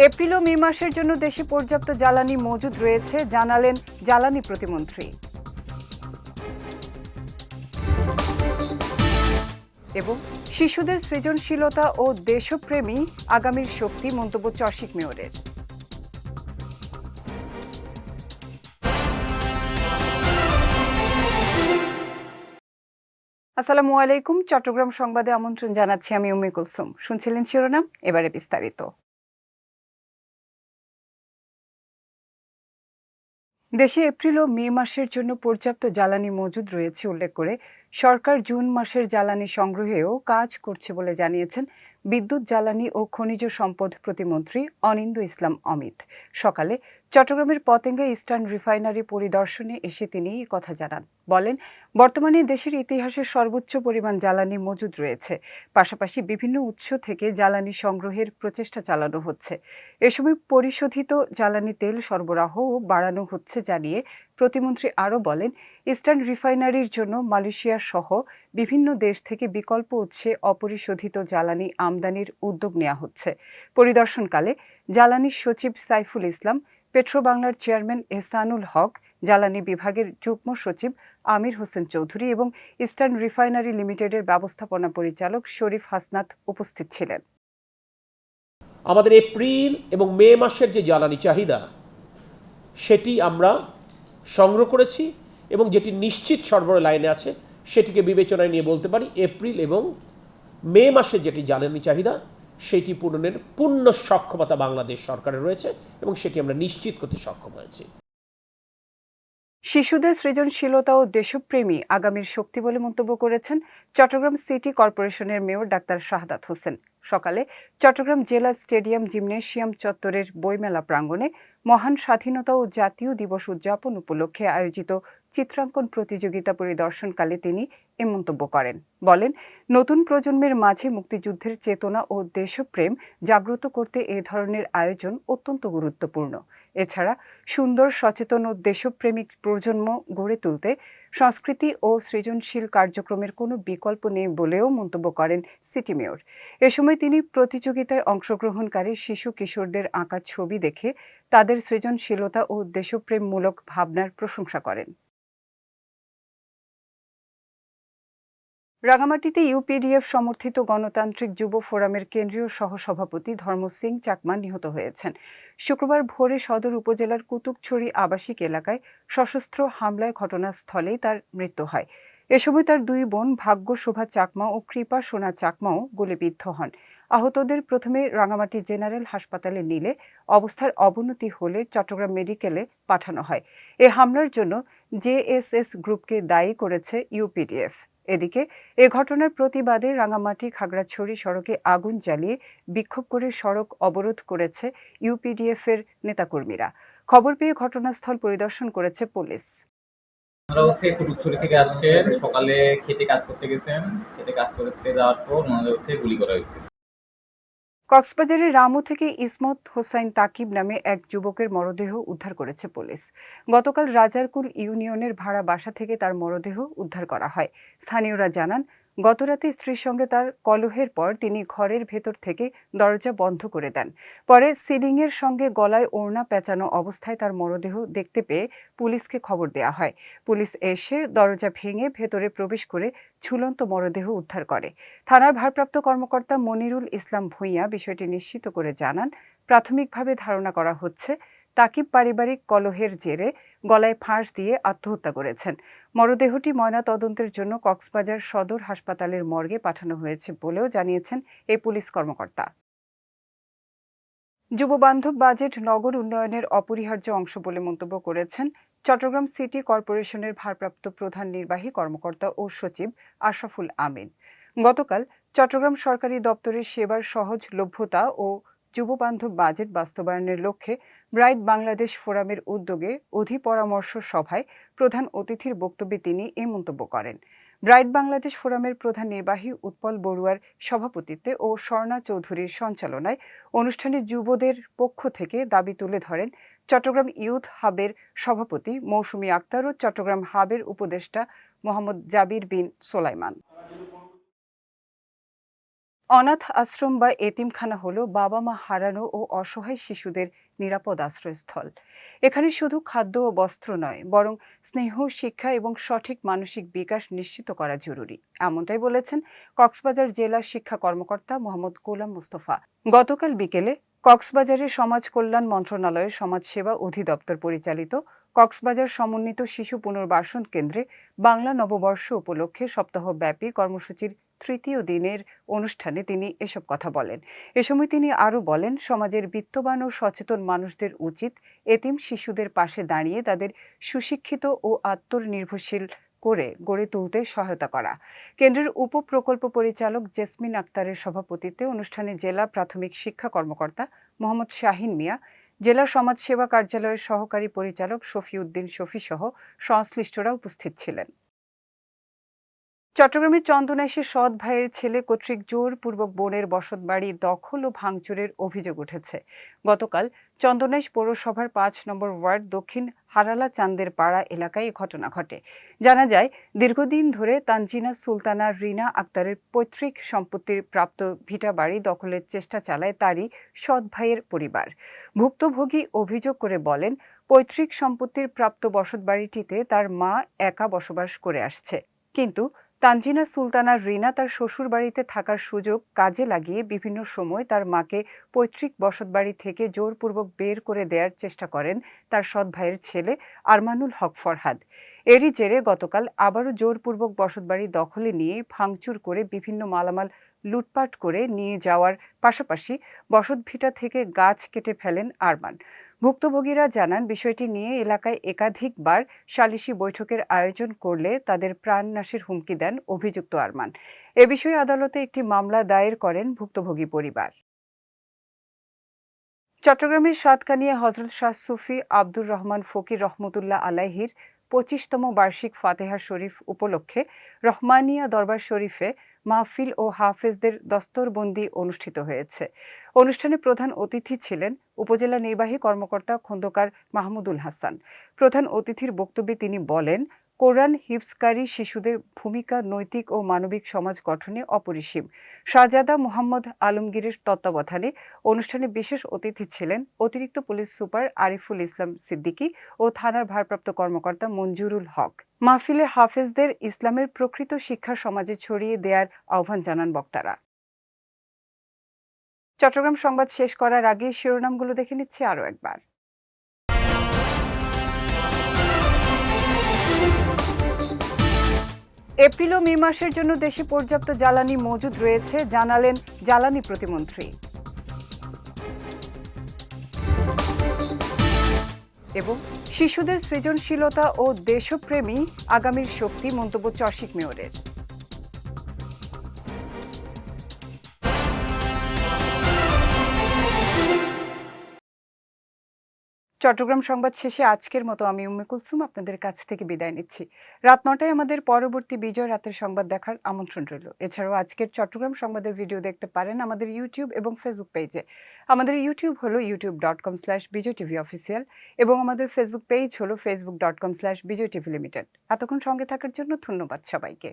April ও মে মাসের জন্য দেশে পর্যাপ্ত জ্বালানি মজুদ রয়েছে জানালেন জ্বালানি প্রতিমন্ত্রী। এবং শিশুদের সৃজনশীলতা ও দেশপ্রেমী আগামীর শক্তি মন্তব্য চরশিক মেয়রের। আসসালামু আলাইকুম। চট্টগ্রাম সংবাদে আমন্ত্রণ জানাচ্ছি আমি উম্মে কুলসুম। শুনছিলেন শিরোনাম, এবারে বিস্তারিত। দেশে এপ্রিল ও মে মাসের জন্য পর্যাপ্ত জ্বালানি মজুদ রয়েছে উল্লেখ করে সরকার জুন মাসের জ্বালানি সংগ্রহেও কাজ করছে বলে জানিয়েছেন বিদ্যুৎ, জ্বালানি ও খনিজ সম্পদ প্রতিমন্ত্রী অনিন্দ্য ইসলাম অমিত। সকালে চট্টগ্রামের পতেঙ্গা ইস্টার্ন রিফাইনারি পরিদর্শনে এসে তিনি এই কথা জানান। বলেন, বর্তমানে দেশের ইতিহাসে সর্বোচ্চ পরিমাণ জ্বালানি মজুদ রয়েছে। পাশাপাশি বিভিন্ন উৎস থেকে জ্বালানি সংগ্রহের প্রচেষ্টা চালানো হচ্ছে। এ সময় পরিশোধিত জ্বালানি তেল সরবরাহও বাড়ানো হচ্ছে জানিয়ে প্রতিমন্ত্রী আরও বলেন, ইস্টার্ন রিফাইনারির জন্য মালয়েশিয়া সহ বিভিন্ন দেশ থেকে বিকল্প উৎসে অপরিশোধিত জ্বালানি আমদানির উদ্যোগ নেওয়া হচ্ছে। পরিদর্শনকালে জ্বালানি সচিব সাইফুল ইসলাম, পেট্রোবাংলার চেয়ারম্যান এহসানুল হক, জ্বালানি বিভাগের যুগ্ম সচিব আমির হোসেন চৌধুরী এবং ইস্টার্ন রিফাইনারি লিমিটেডের ব্যবস্থাপনা পরিচালক শরীফ হাসনাত উপস্থিত ছিলেন। আমাদের এপ্রিল এবং মে মাসের যে জ্বালানি চাহিদা সেটি আমরা সংগ্রহ করেছি এবং যেটি নিশ্চিত সরবরাহ লাইনে আছে সেটিকে বিবেচনায় নিয়ে বলতে পারি এপ্রিল এবং মে মাসের যেটি জ্বালানি চাহিদা সেটি পূরণের পূর্ণ সক্ষমতা বাংলাদেশ সরকারের রয়েছে এবং সেটি আমরা নিশ্চিত করতে সক্ষম হয়েছি। শিশুদের সৃজনশীলতা ও দেশপ্রেমী আগামীর শক্তি বলে মন্তব্য করেছেন চট্টগ্রাম সিটি কর্পোরেশনের মেয়র ডাক্তার শাহাদাত হোসেন। সকালে চট্টগ্রাম জেলা স্টেডিয়াম জিমনেশিয়াম চত্বরের বইমেলা প্রাঙ্গণে মহান স্বাধীনতা ও জাতীয় দিবস উদযাপন উপলক্ষে আয়োজিত চিত্রাঙ্কন প্রতিযোগিতা পরিদর্শনকালে তিনি এ মন্তব্য করেন। বলেন, নতুন প্রজন্মের মাঝে মুক্তিযুদ্ধের চেতনা ও দেশপ্রেম জাগ্রত করতে এ ধরনের আয়োজন অত্যন্ত গুরুত্বপূর্ণ। এছাড়া সুন্দর, সচেতন ও দেশপ্রেমিক প্রজন্ম গড়ে তুলতে সংস্কৃতি ও সৃজনশীল কার্যক্রমের কোনো বিকল্প নেই বলেও মন্তব্য করেন সিটি মেয়র। এ সময় তিনি প্রতিযোগিতায় অংশগ্রহণকারী শিশু কিশোরদের আঁকা ছবি দেখে তাদের সৃজনশীলতা ও দেশপ্রেমমূলক ভাবনার প্রশংসা করেন। রাঙামাটিতে ইউপিডিএফ সমর্থিত গণতান্ত্রিক যুব ফোরামের কেন্দ্রীয় সহসভাপতি ধর্ম সিং চাকমা নিহত হয়েছেন। শুক্রবার ভোরে সদর উপজেলার কুতুকছড়ি আবাসিক এলাকায় সশস্ত্র হামলায় ঘটনাস্থলেই তার মৃত্যু হয়। এ সময় তার দুই বোন ভাগ্য শোভা চাকমা ও কৃপা সোনা চাকমাও গুলিবিদ্ধ হন। আহতদের প্রথমে রাঙামাটি জেনারেল হাসপাতালে নিলে অবস্থার অবনতি হলে চট্টগ্রাম মেডিকেলে পাঠানো হয়। এ হামলার জন্য জেএসএস গ্রুপকে দায়ী করেছে ইউপিডিএফ। এদিকে এ ঘটনার প্রতিবাদে রাঙামাটি খাগড়াছড়ি সড়কে আগুন জ্বালিয়ে বিক্ষোভ করে সড়ক অবরোধ করেছে ইউপিডিএফ-এর নেতাকর্মীরা। খবর পেয়ে ঘটনাস্থল পরিদর্শন করেছে পুলিশ। ওনারা কুতুবছড়ি থেকে আসছেন, সকালে খেতে কাজ করতে গেছেন। খেতে কাজ করতে যাওয়ার পর ওনাদের গুলি করা হয়েছে। কক্সবাজারের রামু থেকে ইসমত হোসাইন তাকিব নামে এক যুবকের মরদেহ উদ্ধার করেছে পুলিশ। গতকাল রাজারকুল ইউনিয়নের ভাড়া বাসা থেকে তার মরদেহ উদ্ধার করা হয়। স্থানীয়রা জানান, গতরাতে স্ত্রীর সঙ্গে তার কলহের পর তিনি ঘরের ভেতর থেকে দরজা বন্ধ করে দেন। পরে সিলিংয়ের সঙ্গে গলায় ওড়না পেঁচানো অবস্থায় তার মরদেহ দেখতে পেয়ে পুলিশকে খবর দেওয়া হয়। পুলিশ এসে দরজা ভেঙে ভেতরে প্রবেশ করে ঝুলন্ত মরদেহ উদ্ধার করে। থানার ভারপ্রাপ্ত কর্মকর্তা মনিরুল ইসলাম ভূঁইয়া বিষয়টি নিশ্চিত করে জানান, প্রাথমিকভাবে ধারণা করা হচ্ছে তাকিব পারিবারিক কলহের জেরে গলায় ফাঁস দিয়ে আত্মহত্যা করেছেন। মরদেহটি ময়নাতদন্তের জন্য কক্সবাজার সদর হাসপাতালের মর্গে পাঠানো হয়েছে বলেও জানিয়েছেন এই পুলিশ কর্মকর্তা। যুববান্ধব বাজেট নগর উন্নয়নের অপরিহার্য অংশ বলে মন্তব্য করেছেন চট্টগ্রাম সিটি কর্পোরেশনের ভারপ্রাপ্ত প্রধান নির্বাহী কর্মকর্তা ও সচিব আশরাফুল আমিন। গতকাল চট্টগ্রাম সরকারি দপ্তরের সেবার সহজলভ্যতা ও যুববান্ধব বাজেট বাস্তবায়নের লক্ষ্যে ব্রাইট বাংলাদেশ ফোরামের উদ্যোগে অধিপরামর্শ সভায় প্রধান অতিথির বক্তব্যে তিনি এ মন্তব্য করেন। ব্রাইট বাংলাদেশ ফোরামের প্রধান নির্বাহী উৎপল বড়ুয়ার সভাপতিত্বে ও স্বর্ণা চৌধুরীর সঞ্চালনায় অনুষ্ঠানে যুবদের পক্ষ থেকে দাবি তুলে ধরেন চট্টগ্রাম ইউথ হাবের সভাপতি মৌসুমী আক্তার ও চট্টগ্রাম হাবের উপদেষ্টা মোহাম্মদ জাবির বিন সোলাইমান। অনাথ আশ্রম বা এতিমখানা হলো বাবা মা হারানো ও অসহায় শিশুদের নিরাপদ আশ্রয়স্থল। এখানে শুধু খাদ্য ও বস্ত্র নয়, বরং স্নেহ, শিক্ষা এবং সঠিক মানসিক বিকাশ নিশ্চিত করা জরুরি। এমনটাই বলেছেন কক্সবাজার জেলা শিক্ষা কর্মকর্তা মোহাম্মদ গোলাম মুস্তফা। গতকাল বিকেলে কক্সবাজারের সমাজ কল্যাণ মন্ত্রণালয়ের সমাজসেবা অধিদপ্তর পরিচালিত কক্সবাজার সমন্বিত শিশু পুনর্বাসন কেন্দ্রে বাংলা নববর্ষ উপলক্ষে সপ্তাহব্যাপী কর্মসূচির তৃতীয় দিনের অনুষ্ঠানে তিনি এসব কথা বলেন। এ সময় তিনি আরও বলেন, সমাজের বিত্তবান ও সচেতন মানুষদের উচিত এতিম শিশুদের পাশে দাঁড়িয়ে তাদের সুশিক্ষিত ও আত্মনির্ভরশীল করে গড়ে তুলতে সহায়তা করা। কেন্দ্রের উপপ্রকল্প পরিচালক জেসমিন আক্তারের সভাপতিত্বে অনুষ্ঠানে জেলা প্রাথমিক শিক্ষা কর্মকর্তা মোহাম্মদ শাহিন মিয়া, জেলা সমাজসেবা কার্যালয়ের সহকারী পরিচালক শফিউদ্দিন শফি সহ সংশ্লিষ্টরা উপস্থিত ছিলেন। চট্টগ্রামের চন্দনাইশে সৎ ভাইয়ের ছেলে কর্তৃক জোরপূর্বক বোনের বসতবাড়ি দখল ও ভাঙচুরের অভিযোগ উঠেছে। গতকাল চন্দনাইশ পৌরসভার ৫ নম্বর ওয়ার্ড দক্ষিণ হারালা চান্দের পাড়া এলাকায় এ ঘটনা ঘটে। জানা যায়, দীর্ঘদিন ধরে তানজিনা সুলতানা রিনা আক্তারের পৈতৃক সম্পত্তির প্রাপ্ত ভিটাবাড়ি দখলের চেষ্টা চালায় তারই সৎ ভাইয়ের পরিবার। ভুক্তভোগী অভিযোগ করে বলেন, পৈতৃক সম্পত্তির প্রাপ্ত বসতবাড়িটিতে তার মা একা বসবাস করে আসছে, কিন্তু তানজিনা সুলতানা রিনা তার শ্বশুর বাড়িতে থাকার সুযোগ কাজে লাগিয়ে বিভিন্ন সময় তার মাকে পৈতৃক বসতবাড়ি থেকে জোরপূর্বক বের করে দেওয়ার চেষ্টা করেন তার সৎ ভাইয়ের ছেলে আরমানুল হক ফরহাদ। এরই জেরে গতকাল আবারও জোরপূর্বক বসতবাড়ি দখলে নিয়ে ভাঙচুর করে বিভিন্ন মালামাল লুটপাট করে নিয়ে যাওয়ার পাশাপাশি বসতভিটা থেকে গাছ কেটে ফেলেন আরমান। ভুক্তভোগীরা জানান, বিষয়টি নিয়ে এলাকায় একাধিকবার সালিশি বৈঠকের আয়োজন করলে তাদের প্রাণনাশের হুমকি দেন অভিযুক্ত আরমান। এ বিষয়ে আদালতে একটি মামলা দায়ের করেন ভুক্তভোগী পরিবার। চট্টগ্রামের সাতকানিয়া হযরত শাহ সুফি আব্দুর রহমান ফকির রহমতুল্লাহ আলাইহির ২৫তম বার্ষিক ফাতেহা শরীফ উপলক্ষে রহমানিয়া দরবার শরীফে মাহফিল ও হাফেজদের দস্তরবন্দি অনুষ্ঠিত হয়েছে। অনুষ্ঠানে প্রধান অতিথি ছিলেন উপজেলা নির্বাহী কর্মকর্তা খোন্দকার মাহমুদুল হাসান। প্রধান অতিথির বক্তব্যে তিনি বলেন, কোরআন হিফজকারী শিশুদের ভূমিকা নৈতিক ও মানবিক সমাজ গঠনে অপরিসীম। শাহজাদা মোহাম্মদ আলমগীরের তত্ত্বাবধানে অনুষ্ঠানে বিশেষ অতিথি ছিলেন অতিরিক্ত পুলিশ সুপার আরিফুল ইসলাম সিদ্দিকী ও থানার ভারপ্রাপ্ত কর্মকর্তা মঞ্জুরুল হক। মাহফিলে হাফেজদের ইসলামের প্রকৃত শিক্ষা সমাজে ছড়িয়ে দেওয়ার আহ্বান জানান বক্তারা। চট্টগ্রাম সংবাদ শেষ করার আগে শিরোনামগুলো দেখে নিচ্ছি আরও একবার। এপ্রিল ও মে মাসের জন্য দেশে পর্যাপ্ত জ্বালানি মজুদ রয়েছে, জানালেন জ্বালানি প্রতিমন্ত্রী। এবং শিশুদের সৃজনশীলতা ও দেশপ্রেমী আগামীর শক্তি, মন্তব্য চরশিক মেয়রের। চট্টগ্রাম সংবাদ শেষে আজকের মতো আমি উম্মে কুলসুম আপনাদের কাছ থেকে বিদায় নিচ্ছি। রাত ৯টায় আমাদের পরবর্তী বিজয় রাতের সংবাদ দেখার আমন্ত্রণ রইল। এছাড়াও আজকের চট্টগ্রাম সংবাদের ভিডিও দেখতে পারেন আমাদের ইউটিউব এবং ফেসবুক পেজে। আমাদের ইউটিউব হলো youtube.com/bijytvofficial এবং আমাদের ফেসবুক পেজ হলো facebook.com/bijytvlimited। এতক্ষণ সঙ্গে থাকার জন্য ধন্যবাদ সবাইকে।